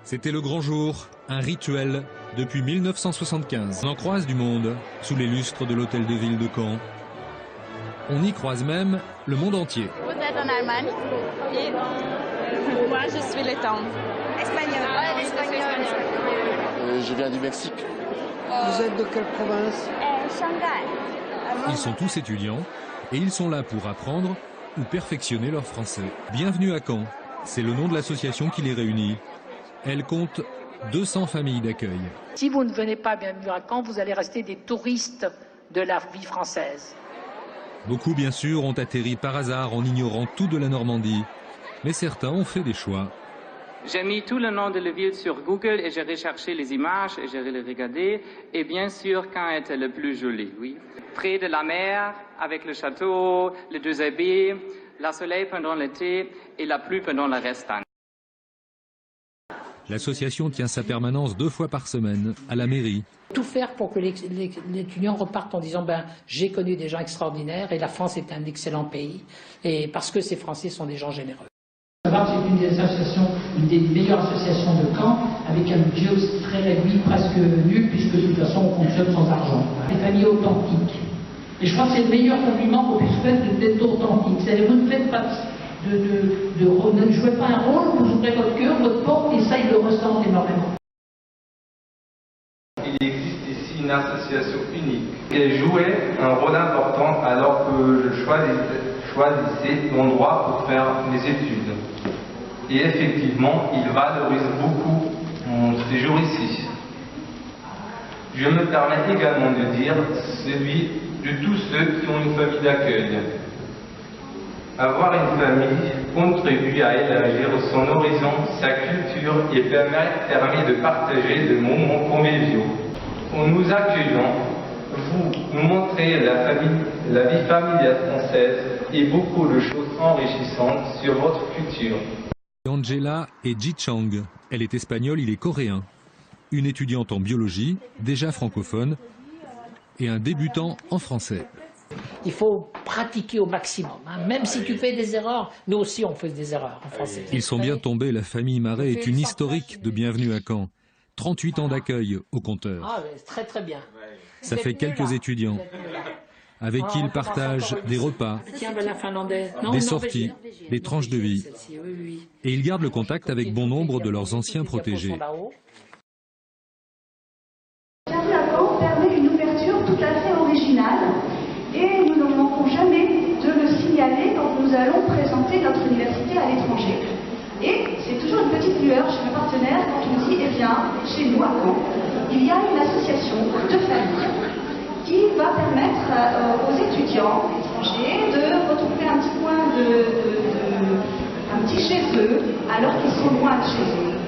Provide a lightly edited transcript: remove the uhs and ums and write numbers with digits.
C'était le grand jour, un rituel depuis 1975. On en croise du monde sous les lustres de l'hôtel de ville de Caen. On y croise même le monde entier. Vous êtes en Allemagne et moi je suis lettone. Espagnol. Ouais, espagnol. Je viens du Mexique. Vous êtes de quelle province? Shanghai. Ils sont tous étudiants et ils sont là pour apprendre ou perfectionner leur français. Bienvenue à Caen, c'est le nom de l'association qui les réunit. Elle compte 200 familles d'accueil. Si vous ne venez pas bienvenue à Caen, vous allez rester des touristes de la vie française. Beaucoup, bien sûr, ont atterri par hasard en ignorant tout de la Normandie. Mais certains ont fait des choix. J'ai mis tout le nom de la ville sur Google et j'ai recherché les images et j'ai regardé. Et bien sûr, Caen était le plus joli, oui. Près de la mer, avec le château, les deux abbayes, le soleil pendant l'été et la pluie pendant le restant. L'association tient sa permanence 2 fois par semaine à la mairie. Tout faire pour que l'étudiant reparte en disant j'ai connu des gens extraordinaires et la France est un excellent pays et parce que ces Français sont des gens généreux. C'est une des associations, une des meilleures associations de Caen, avec un budget aussi très réduit, presque nul, puisque de toute façon on fonctionne sans argent. Des familles authentiques. Et je crois que c'est le meilleur compliment qu'on puisse faire d'être authentique. C'est-à-dire, vous ne faites pas ne jouez pas un rôle, vous ouvrez votre cœur, votre porte, et ça, ils le ressentent énormément. Il existe ici une association unique qui jouait un rôle important alors que je choisissais l'endroit pour faire mes études. Et effectivement, il valorise beaucoup mon séjour ici. Je me permets également de dire celui de tous ceux qui ont une famille d'accueil. Avoir une famille contribue à élargir son horizon, sa culture et permet de partager des moments conviviaux. En nous accueillant, vous nous montrez la vie familiale française et beaucoup de choses enrichissantes sur votre culture. Angela est Ji Chang. Elle est espagnole, il est coréen. Une étudiante en biologie, déjà francophone, et un débutant en français. Il faut pratiquer au maximum. Même si tu fais des erreurs, nous aussi on fait des erreurs en français. Ils sont bien tombés, la famille Marais est une historique de Bienvenue à Caen. 38 ans d'accueil au compteur. Ah, très très bien. Ça fait quelques étudiants avec qui ils partagent des repas, des sorties, des tranches de vie. Et ils gardent le contact avec bon nombre de leurs anciens protégés. Bienvenue à Caen permet une ouverture tout à fait originale. Et nous ne manquons jamais de le signaler quand nous allons présenter notre université à l'étranger. Et c'est toujours une petite lueur chez mes partenaires quand on dit, eh bien, chez nous à Caen, il y a une association de familles qui va permettre aux étudiants étrangers de retrouver un petit coin un petit chez eux, alors qu'ils sont loin de chez eux.